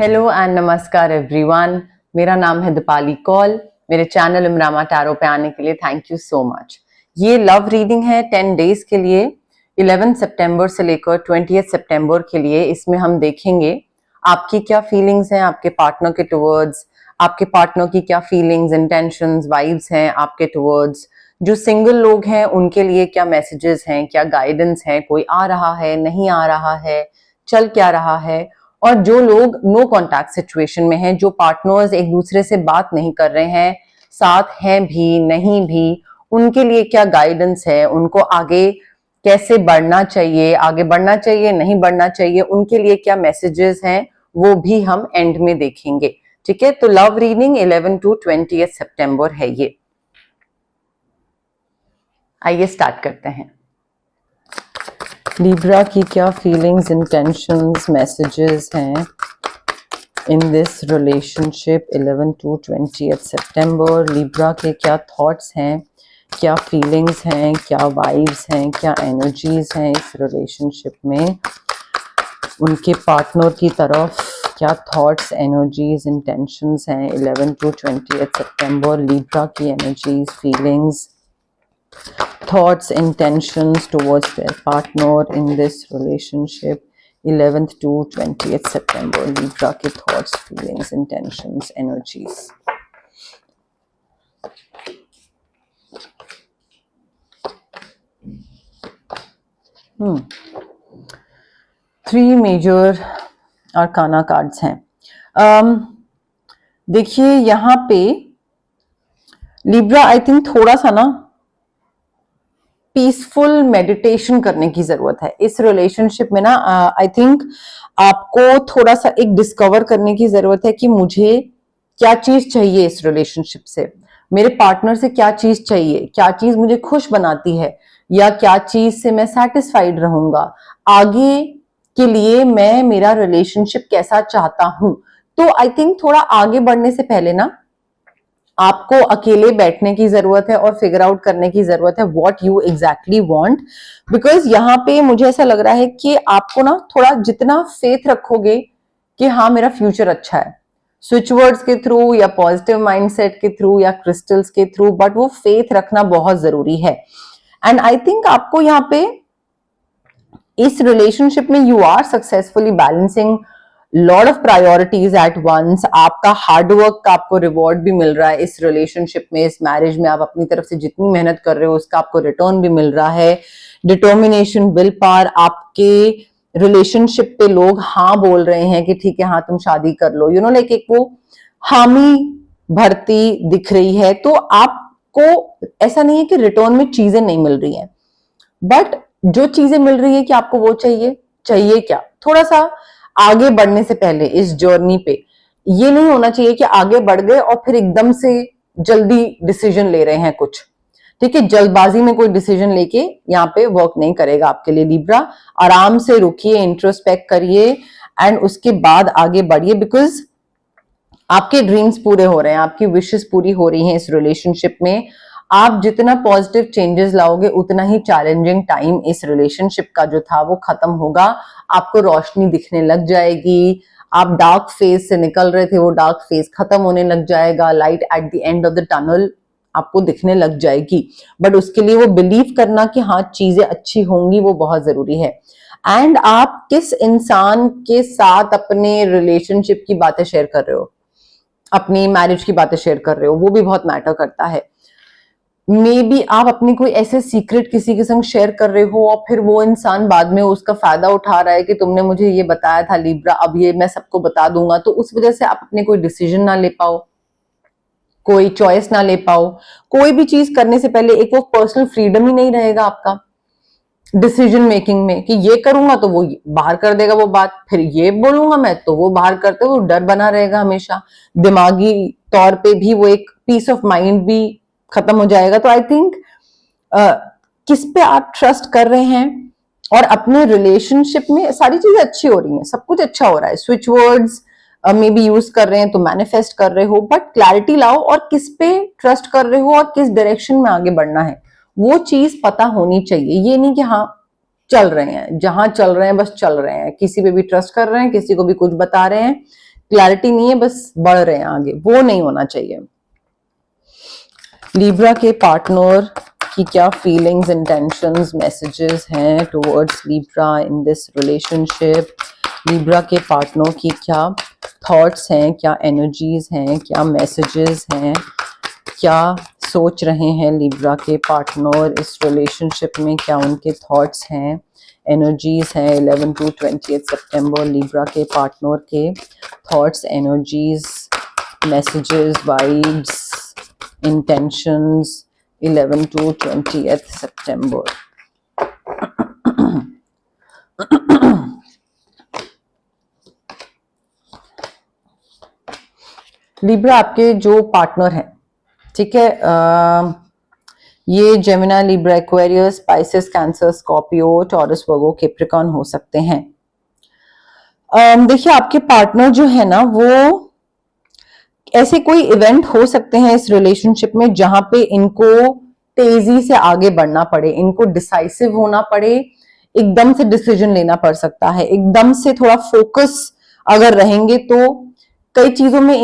Hello and नमस्कार everyone. मेरा नाम है दीपाली कौल। मेरे चैनल इमरामा टैरो पे आने के लिए थैंक यू सो मच। ये लव रीडिंग है 10 डेज के लिए, 11 सितंबर से लेकर 20 सितंबर के लिए। इसमें हम देखेंगे आपकी क्या फीलिंग्स हैं आपके पार्टनर के टुवर्ड्स, आपके पार्टनर की क्या फीलिंग्स, इंटेंशंस, वाइब्स हैं आपके टुवर्ड्स। जो सिंगल लोग हैं उनके लिए क्या मैसेजेस हैं, क्या गाइडेंस है, कोई आ रहा है, नहीं आ रहा है, चल क्या रहा है। और जो लोग नो कॉन्टैक्ट सिचुएशन में हैं, जो पार्टनर्स एक दूसरे से बात नहीं कर रहे हैं, साथ हैं भी नहीं भी, उनके लिए क्या गाइडेंस है, उनको आगे कैसे बढ़ना चाहिए, आगे बढ़ना चाहिए नहीं बढ़ना चाहिए, उनके लिए क्या मैसेजेस हैं, वो भी हम एंड में देखेंगे। ठीक है, तो लव रीडिंग 11 to 20 सितंबर है ये। आइए स्टार्ट करते हैं। लिब्रा की क्या फीलिंग्स, इंटेंशंस, मैसेजेस हैं इन दिस रिलेशनशिप 11 to 20 सितंबर। लिब्रा के क्या थॉट्स हैं, क्या फीलिंग्स हैं, क्या वाइब्स हैं, क्या एनर्जीज हैं इस रिलेशनशिप में, उनके पार्टनर की तरफ क्या थॉट्स, एनर्जीज, इंटेंशंस हैं 11 to 20 सितंबर। लिब्रा की energies, feelings, thoughts, intentions towards their partner in this relationship 11th to 20th September. Libra के thoughts, feelings, intentions, energies. Three major arcana cards हैं। देखिए यहाँ पे लिब्रा आई थिंक थोड़ा सा ना पीसफुल मेडिटेशन करने की जरूरत है इस रिलेशनशिप में ना। आई थिंक आपको थोड़ा सा एक डिस्कवर करने की जरूरत है कि मुझे क्या चीज चाहिए इस रिलेशनशिप से, मेरे पार्टनर से क्या चीज चाहिए, क्या चीज मुझे खुश बनाती है, या क्या चीज से मैं सेटिस्फाइड रहूंगा, आगे के लिए मैं मेरा रिलेशनशिप कैसा चाहता हूं। तो आई थिंक थोड़ा आगे बढ़ने से पहले ना आपको अकेले बैठने की जरूरत है और फिगर आउट करने की जरूरत है what you exactly want. Because यहाँ पे मुझे ऐसा लग रहा है कि आपको ना थोड़ा जितना फेथ रखोगे कि हाँ मेरा फ्यूचर अच्छा है, स्विच वर्ड्स के थ्रू या पॉजिटिव माइंडसेट के थ्रू या क्रिस्टल्स के थ्रू, बट वो फेथ रखना बहुत जरूरी है। एंड आई थिंक आपको यहाँ पे इस रिलेशनशिप में you are successfully balancing lot of priorities at once. आपका हार्डवर्क का आपको रिवॉर्ड भी मिल रहा है इस रिलेशनशिप में, इस मैरिज में। आप अपनी तरफ से जितनी मेहनत कर रहे हो उसका आपको रिटर्न भी मिल रहा है। डिटर्मिनेशन, विल पावर, आपके रिलेशनशिप पे लोग हाँ बोल रहे हैं कि ठीक है हाँ तुम शादी कर लो, यू नो लाइक एक वो हामी भरती दिख रही है। तो आपको ऐसा नहीं है कि रिटर्न में चीजें नहीं मिल रही हैं, बट जो चीजें मिल रही है कि आपको वो चाहिए। चाहिए क्या, थोड़ा सा आगे बढ़ने से पहले इस जर्नी पे ये नहीं होना चाहिए कि आगे बढ़ गए और फिर एकदम से जल्दी डिसीजन ले रहे हैं कुछ। ठीक है, जल्दबाजी में कोई डिसीजन लेके यहाँ पे वर्क नहीं करेगा आपके लिए लिब्रा। आराम से रुकिए, इंट्रोस्पेक्ट करिए एंड उसके बाद आगे बढ़िए। बिकॉज आपके ड्रीम्स पूरे हो रहे हैं, आपकी विशेस पूरी हो रही हैं इस रिलेशनशिप में। आप जितना पॉजिटिव चेंजेस लाओगे उतना ही चैलेंजिंग टाइम इस रिलेशनशिप का जो था वो खत्म होगा। आपको रोशनी दिखने लग जाएगी। आप डार्क फेज से निकल रहे थे, वो डार्क फेज खत्म होने लग जाएगा। Light at the end of the tunnel आपको दिखने लग जाएगी। बट उसके लिए वो बिलीव करना कि हाँ चीजें अच्छी होंगी, वो बहुत जरूरी है। एंड आप किस इंसान के साथ अपने रिलेशनशिप की बातें शेयर कर रहे हो, अपनी मैरिज की बातें शेयर कर रहे हो, वो भी बहुत मैटर करता है। मे बी आप अपनी कोई ऐसे सीक्रेट किसी के संग शेयर कर रहे हो और फिर वो इंसान बाद में उसका फायदा उठा रहा है कि तुमने मुझे ये बताया था लिब्रा, अब ये मैं सबको बता दूंगा। तो उस वजह से आप अपने कोई डिसीजन ना ले पाओ, कोई चॉइस ना ले पाओ। कोई भी चीज करने से पहले एक वो पर्सनल फ्रीडम ही नहीं रहेगा आपका डिसीजन मेकिंग में कि ये करूंगा तो वो बाहर कर देगा वो बात, फिर ये बोलूंगा मैं तो वो बाहर करते, वो डर बना रहेगा हमेशा। दिमागी तौर पे भी वो एक पीस ऑफ माइंड भी खत्म हो जाएगा। तो आई थिंक किस पे आप ट्रस्ट कर रहे हैं और अपने रिलेशनशिप में सारी चीजें अच्छी हो रही हैं, सब कुछ अच्छा हो रहा है। Switch words may be use कर रहे हैं तो मैनिफेस्ट कर रहे हो, बट क्लैरिटी लाओ और किस पे ट्रस्ट कर रहे हो और किस डायरेक्शन में आगे बढ़ना है वो चीज पता होनी चाहिए। ये नहीं कि हाँ चल रहे हैं, जहां चल रहे हैं बस चल रहे हैं, किसी पे भी ट्रस्ट कर रहे हैं, किसी को भी कुछ बता रहे हैं, क्लैरिटी नहीं है, बस बढ़ रहे हैं आगे, वो नहीं होना चाहिए। लिब्रा के पार्टनर की क्या फीलिंग्स, इंटेंशंस, मैसेजेस हैं towards Libra in this relationship. Libra के पार्टनर की क्या थॉट्स हैं, क्या एनर्जीज हैं, क्या मैसेजेस हैं, क्या सोच रहे हैं लिब्रा के पार्टनर इस रिलेशनशिप में, क्या उनके थॉट्स हैं, एनर्जीज हैं। 11 to 20 सितंबर लिब्रा के पार्टनर के thoughts, energies, messages, vibes, intentions 11 to 20 सितंबर। लिब्रा आपके जो पार्टनर हैं, ठीक है, ये Gemini, Libra, Aquarius, Pisces, Cancer, Scorpio, Taurus, Virgo, Capricorn हो सकते हैं। देखिए आपके पार्टनर जो है ना, वो ऐसे कोई इवेंट हो सकते हैं इस रिलेशनशिप में जहां पे इनको तेजी से आगे बढ़ना पड़े, इनको डिसाइसिव होना पड़े, एकदम से डिसीजन लेना पड़ सकता है, एकदम से थोड़ा फोकस अगर रहेंगे तो कई चीजों में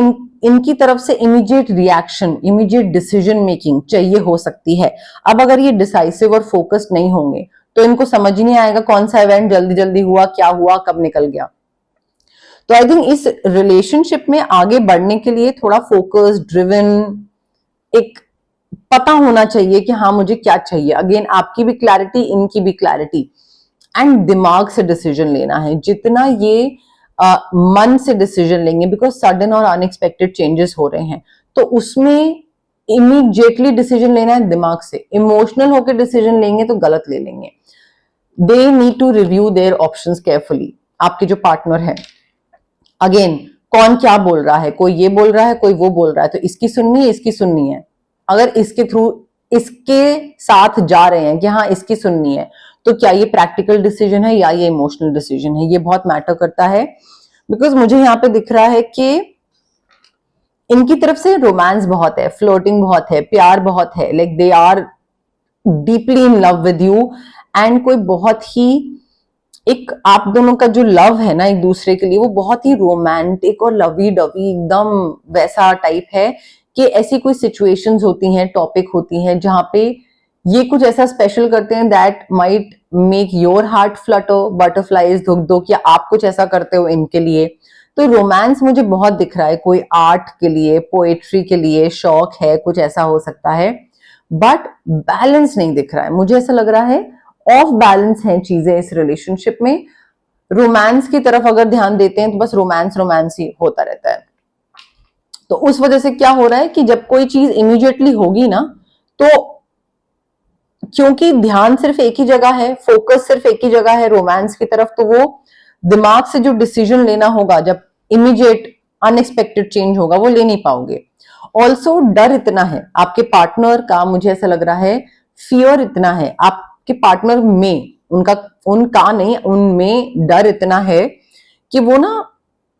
इनकी तरफ से immediate reaction, immediate decision making चाहिए हो सकती है। अब अगर ये डिसाइसिव और फोकस्ड नहीं होंगे तो इनको समझ ही नहीं आएगा कौन सा इवेंट जल्दी जल्दी हुआ, क्या हुआ, कब निकल गया। तो आई थिंक इस रिलेशनशिप में आगे बढ़ने के लिए थोड़ा फोकस ड्रिवन, एक पता होना चाहिए कि हाँ मुझे क्या चाहिए। अगेन आपकी भी क्लैरिटी, इनकी भी क्लैरिटी, एंड दिमाग से डिसीजन लेना है। जितना ये मन से डिसीजन लेंगे, बिकॉज सडन और अनएक्सपेक्टेड चेंजेस हो रहे हैं, तो उसमें इमीडिएटली डिसीजन लेना है दिमाग से। इमोशनल होकर डिसीजन लेंगे तो गलत ले लेंगे। They need to review their options carefully. आपके जो पार्टनर है, अगेन कौन क्या बोल रहा है, कोई ये बोल रहा है, कोई वो बोल रहा है, तो इसकी सुननी है, इसकी सुननी है। अगर इसके थ्रू, इसके साथ जा रहे हैं कि हाँ इसकी सुननी है, तो क्या ये प्रैक्टिकल डिसीजन है या ये इमोशनल डिसीजन है, ये बहुत मैटर करता है। बिकॉज मुझे यहाँ पे दिख रहा है कि इनकी तरफ से रोमांस बहुत है, फ्लोटिंग बहुत है, प्यार बहुत है, like they are deeply in love with you, and कोई बहुत ही एक आप दोनों का जो लव है ना एक दूसरे के लिए, वो बहुत ही रोमांटिक और लवी डवी एकदम वैसा टाइप है कि ऐसी कोई सिचुएशंस होती हैं, टॉपिक होती हैं जहां पे ये कुछ ऐसा स्पेशल करते हैं that might make your heart Flutter, butterflies धुक धुक, या आप कुछ ऐसा करते हो इनके लिए। तो रोमांस मुझे बहुत दिख रहा है, कोई आर्ट के लिए, पोएट्री के लिए शौक है, कुछ ऐसा हो सकता है, बट बैलेंस नहीं दिख रहा है। मुझे ऐसा लग रहा है ऑफ बैलेंस हैं चीजें इस रिलेशनशिप में। रोमांस की तरफ अगर ध्यान देते हैं तो बस रोमांस रोमांस ही होता रहता है। तो उस वजह से क्या हो रहा है कि जब कोई चीज इमीडिएटली होगी ना, तो क्योंकि ध्यान सिर्फ एक ही जगह है, फोकस सिर्फ एक ही जगह है रोमांस की तरफ, तो वो दिमाग से जो डिसीजन लेना होगा जब इमीडिएट अनएक्सपेक्टेड चेंज होगा, वो ले नहीं पाओगे। ऑल्सो डर इतना है आपके पार्टनर का, मुझे ऐसा लग रहा है फियर इतना है आपके पार्टनर में, उनका नहीं, उनमें डर इतना है कि वो ना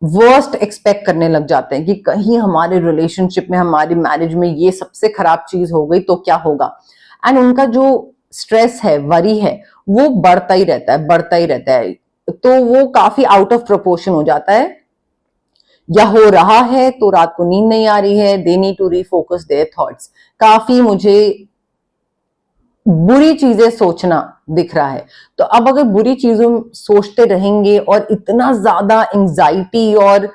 वर्स्ट एक्सपेक्ट करने लग जाते हैं कि कहीं हमारे रिलेशनशिप में, हमारी मैरिज में ये सबसे खराब चीज हो गई तो क्या होगा। एंड उनका जो स्ट्रेस है, वरी है, वो बढ़ता ही रहता है, बढ़ता ही रहता है। तो वो काफी आउट ऑफ प्रोपोर्शन हो जाता है, या हो रहा है तो रात को नींद नहीं आ रही है। They need to refocus their thoughts. काफी मुझे बुरी चीजें सोचना दिख रहा है। तो अब अगर बुरी चीजों सोचते रहेंगे और इतना ज्यादा एंजाइटी और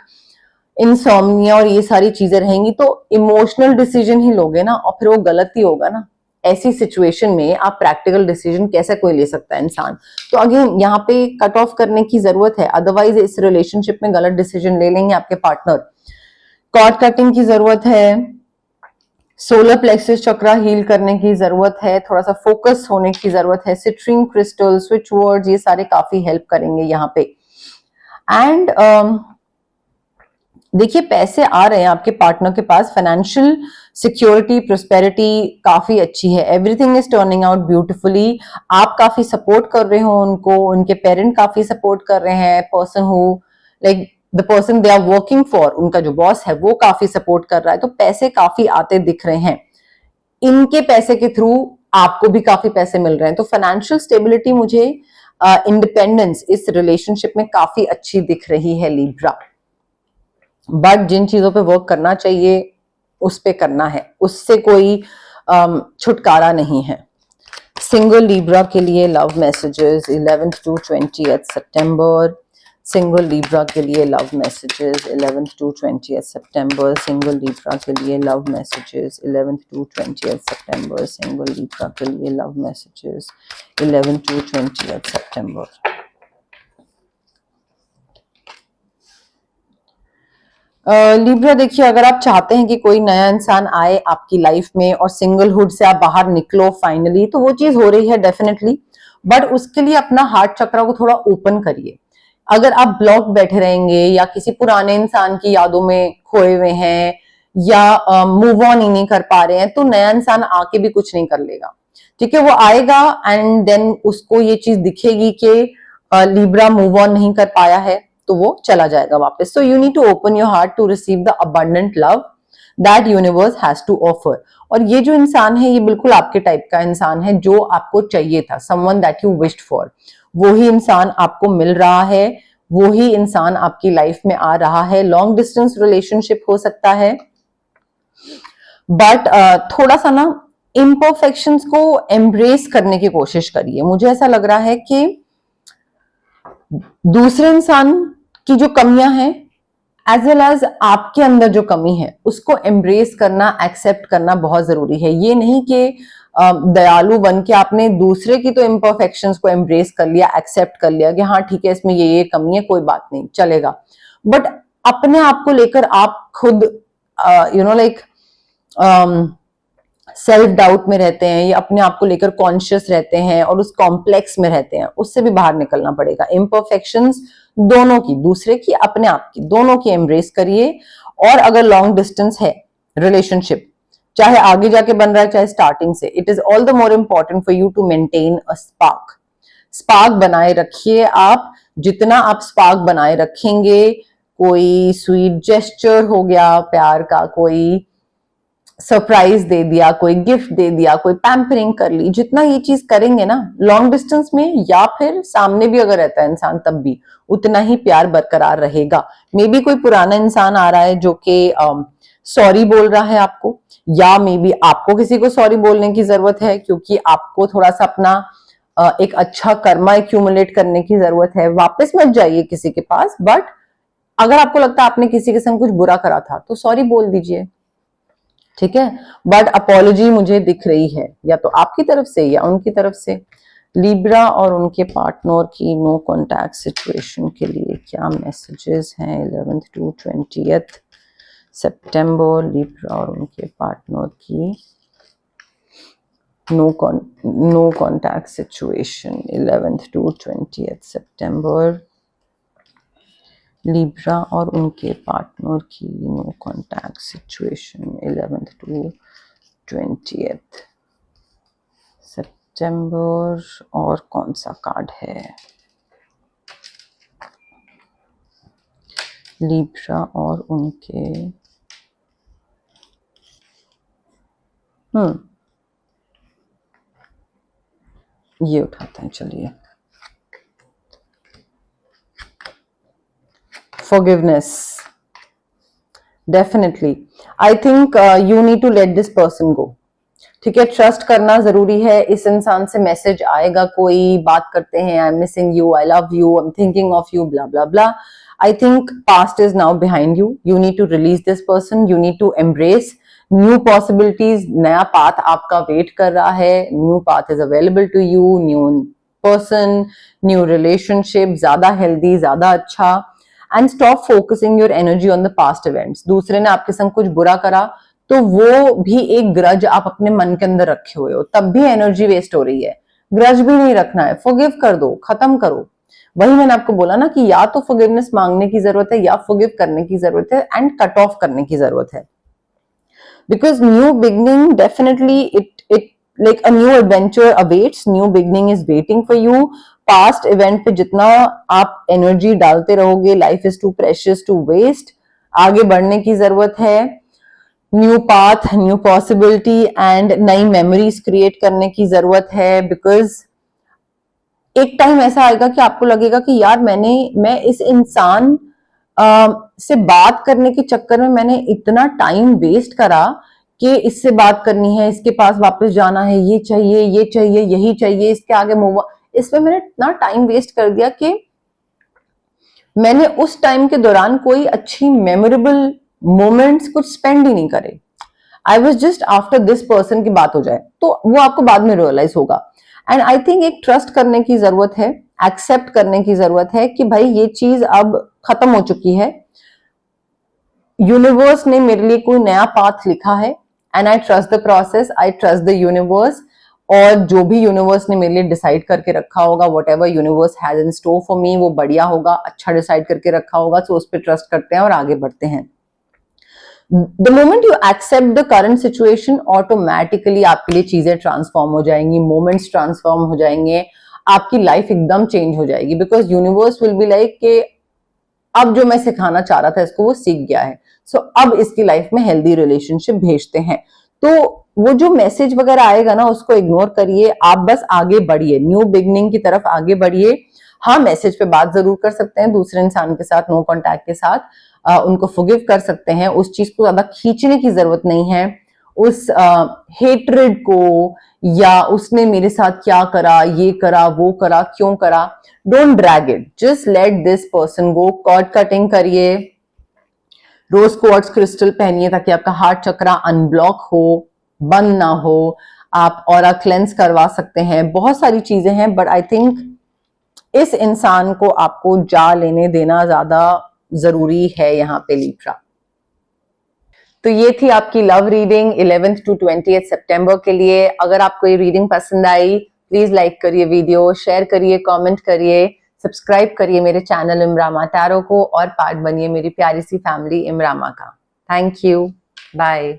इंसोम्निया और ये सारी चीजें रहेंगी, तो इमोशनल डिसीजन ही लोगे ना, और फिर वो गलत ही होगा ना। ऐसी सिचुएशन में आप प्रैक्टिकल डिसीजन कैसे कोई ले सकता है इंसान। तो अगेन यहाँ पे कट ऑफ करने की जरूरत है, अदरवाइज इस रिलेशनशिप में गलत डिसीजन ले लेंगे आपके पार्टनर। कॉर्ड कटिंग की जरूरत है, सोलर प्लेक्सस चक्रा हील करने की जरूरत है, थोड़ा सा फोकस होने की जरूरत है। सिट्रिन क्रिस्टल, स्विच वर्ड्स, ये सारे काफी हेल्प करेंगे यहाँ पे। एंड देखिए पैसे आ रहे हैं आपके पार्टनर के पास, फाइनेंशियल सिक्योरिटी, प्रोस्पेरिटी काफी अच्छी है, everything is turning out beautifully. आप काफी सपोर्ट कर रहे हो उनको, उनके पेरेंट काफी सपोर्ट कर रहे हैं, person who like the person they are working for, उनका जो बॉस है वो काफी सपोर्ट कर रहा है। तो पैसे काफी आते दिख रहे हैं, इनके पैसे के थ्रू आपको भी काफी पैसे मिल रहे हैं। तो फाइनेंशियल स्टेबिलिटी मुझे, इंडिपेंडेंस इस रिलेशनशिप में काफी अच्छी दिख रही है लिब्रा। बट जिन चीजों पे वर्क करना चाहिए उस पे करना है, उससे कोई छुटकारा नहीं है। सिंगल लिब्रा के लिए love messages 11th to 20th September. Single Libra के लिए love messages 11th to 20th September. Single Libra के लिए love messages 11th to 20th September. Single Libra के लिए love messages 11th to 20th सितंबर। Libra देखिए, अगर आप चाहते हैं कि कोई नया इंसान आए आपकी लाइफ में और सिंगलहुड से आप बाहर निकलो फाइनली, तो वो चीज हो रही है डेफिनेटली, बट उसके लिए अपना हार्ट चक्र को थोड़ा ओपन करिए। अगर आप ब्लॉक बैठे रहेंगे या किसी पुराने इंसान की यादों में खोए हुए हैं या मूव ऑन ही नहीं कर पा रहे हैं, तो नया इंसान आके भी कुछ नहीं कर लेगा। ठीक है, वो आएगा एंड देन उसको ये चीज दिखेगी कि लिब्रा मूव ऑन नहीं कर पाया है, तो वो चला जाएगा वापस। So you need to open your heart to receive the abundant love that universe has to offer. और ये जो इंसान है, ये बिल्कुल आपके टाइप का इंसान है, जो आपको चाहिए था, someone that you wished for. वो ही इंसान आपको मिल रहा है, वो ही इंसान आपकी लाइफ में आ रहा है। लॉन्ग डिस्टेंस रिलेशनशिप हो सकता है, बट थोड़ा सा ना इम्परफेक्शंस को एम्ब्रेस करने की कोशिश करिए। मुझे ऐसा लग रहा है कि दूसरे इंसान की जो कमियां हैं एज वेल एज आपके अंदर जो कमी है, उसको एम्ब्रेस करना, एक्सेप्ट करना बहुत जरूरी है। ये नहीं कि दयालु बन के आपने दूसरे की तो इम्परफेक्शंस को एम्ब्रेस कर लिया, एक्सेप्ट कर लिया कि हाँ ठीक है, इसमें ये कमी है, कोई बात नहीं, चलेगा। बट अपने आप को लेकर आप खुद लाइक सेल्फ डाउट में रहते हैं या अपने आप को लेकर कॉन्शियस रहते हैं और उस कॉम्प्लेक्स में रहते हैं, उससे भी बाहर निकलना पड़ेगा। इम्परफेक्शंस दोनों की, दूसरे की, अपने आप की, दोनों की एम्ब्रेस करिए। और अगर लॉन्ग डिस्टेंस है रिलेशनशिप, चाहे आगे जाके बन रहा है चाहे स्टार्टिंग से, it is all the more important for you to maintain a spark. Spark बनाए रखिए आप। जितना आप स्पार्क बनाए रखेंगे, कोई स्वीट जेस्चर हो गया प्यार का, कोई सरप्राइज दे दिया, कोई गिफ्ट दे दिया, कोई पैम्परिंग कर ली, जितना ये चीज करेंगे ना लॉन्ग डिस्टेंस में, या फिर सामने भी अगर रहता है इंसान तब भी उतना ही प्यार बरकरार रहेगा। मे बी कोई पुराना इंसान आ रहा है जो कि सॉरी बोल रहा है आपको, या मे बी आपको किसी को सॉरी बोलने की जरूरत है, क्योंकि आपको थोड़ा सा अपना एक अच्छा कर्मा एक्यूमुलेट करने की जरूरत है। वापस मत जाइए किसी के पास, बट अगर आपको लगता है आपने किसी के संग कुछ बुरा करा था तो सॉरी बोल दीजिए, ठीक है। बट अपॉलॉजी मुझे दिख रही है या तो आपकी तरफ से या उनकी तरफ से। लिब्रा और उनके पार्टनर की नो कॉन्टैक्ट सिचुएशन के लिए क्या मैसेजेस हैं 11th to 20th सितंबर। लिब्रा और उनके पार्टनर की no contact situation 11th to 20th सितंबर। लिब्रा और उनके पार्टनर की no contact situation 11th to 20th सितंबर। और कौन सा कार्ड है? लिब्रा और उनके ये उठाते हैं, चलिए। Forgiveness. Definitely. I think you need to let this person go. ठीक है, ट्रस्ट करना जरूरी है। इस इंसान से मैसेज आएगा, कोई बात करते हैं, I am missing you, I love you, I am thinking of you, blah blah blah. I think past is now behind you. You need to release this person, you need to embrace new possibilities. नया path आपका वेट कर रहा है, new path is available to you, new person, new relationship, ज्यादा healthy, ज्यादा अच्छा। And stop focusing your energy on the past events. दूसरे ने आपके संग कुछ बुरा करा तो वो भी एक ग्रज आप अपने मन के अंदर रखे हुए हो, तब भी एनर्जी वेस्ट हो रही है। ग्रज भी नहीं रखना है, फॉरगिव कर दो, खत्म करो। वही मैंने आपको बोला ना कि या तो फॉरगिवनेस मांगने की जरूरत है या फॉरगिव करने की जरूरत है एंड कट ऑफ करने की जरूरत है। Because new beginning definitely it like a new adventure awaits, new beginning is waiting for you. Past event पे जितना आप एनर्जी डालते रहोगे, life is too precious to waste. आगे बढ़ने की जरूरत है, new path, new possibility and नई मेमोरीज क्रिएट करने की जरूरत है। बिकॉज एक टाइम ऐसा आएगा कि आपको लगेगा कि यार मैं इस इंसान से बात करने के चक्कर में मैंने इतना टाइम वेस्ट करा कि इससे बात करनी है, इसके पास वापस जाना है, ये चाहिए, ये चाहिए, यही चाहिए, इसके आगे मूव, इसमें मैंने इतना टाइम वेस्ट कर दिया कि मैंने उस टाइम के दौरान कोई अच्छी मेमोरेबल मोमेंट्स कुछ स्पेंड ही नहीं करे। I was just after this person की बात हो जाए तो वो आपको बाद में रियलाइज होगा। एंड आई थिंक एक ट्रस्ट करने की जरूरत है, एक्सेप्ट करने की जरूरत है कि भाई ये चीज अब खत्म हो चुकी है, यूनिवर्स ने मेरे लिए कोई नया पाथ लिखा है and I trust the process, I trust the universe. और जो भी यूनिवर्स ने मेरे लिए डिसाइड करके रखा होगा, what ever universe has in store for me, वो बढ़िया होगा, अच्छा डिसाइड करके रखा होगा, तो उस पर ट्रस्ट करते हैं और आगे बढ़ते हैं। The moment you accept the current situation, automatically आपके लिए चीजें ट्रांसफॉर्म हो जाएंगी, मोमेंट्स ट्रांसफॉर्म हो जाएंगे, आपकी लाइफ एकदम चेंज हो जाएगी। Because universe will be like कि अब जो मैं सिखाना चाह रहा था इसको वो सीख गया है, सो अब इसकी लाइफ में हेल्दी रिलेशनशिप भेजते हैं। तो वो जो मैसेज वगैरह आएगा ना उसको इग्नोर करिए, आप बस आगे बढ़िए, न्यू बिगनिंग की तरफ आगे बढ़िए। हाँ, मैसेज पे बात जरूर कर सकते हैं दूसरे इंसान के साथ, नो कॉन्टैक्ट के साथ, उनको फॉरगिव कर सकते हैं, उस चीज को ज्यादा खींचने की जरूरत नहीं है, उस हेट्रेड को, या उसने मेरे साथ क्या करा, ये करा, वो करा, क्यों करा, don't drag it, just let this person go. Cord cutting करिए, रोज क्वार्ट्ज क्रिस्टल पहनिए ताकि आपका हार्ट चक्रा अनब्लॉक हो, बंद ना हो, आप ऑरा क्लेंस करवा सकते हैं, बहुत सारी चीजें हैं। बट आई थिंक इस इंसान को आपको जा लेने देना ज्यादा जरूरी है यहाँ पे लिब्रा। तो ये थी आपकी love reading 11th to 20th सितंबर के लिए। अगर आपको ये रीडिंग पसंद आई, प्लीज लाइक करिए वीडियो, शेयर करिए, कमेंट करिए, सब्सक्राइब करिए मेरे चैनल इमरामा टैरो को और पार्ट बनिए मेरी प्यारी सी फैमिली इमरामा का। Thank you, bye.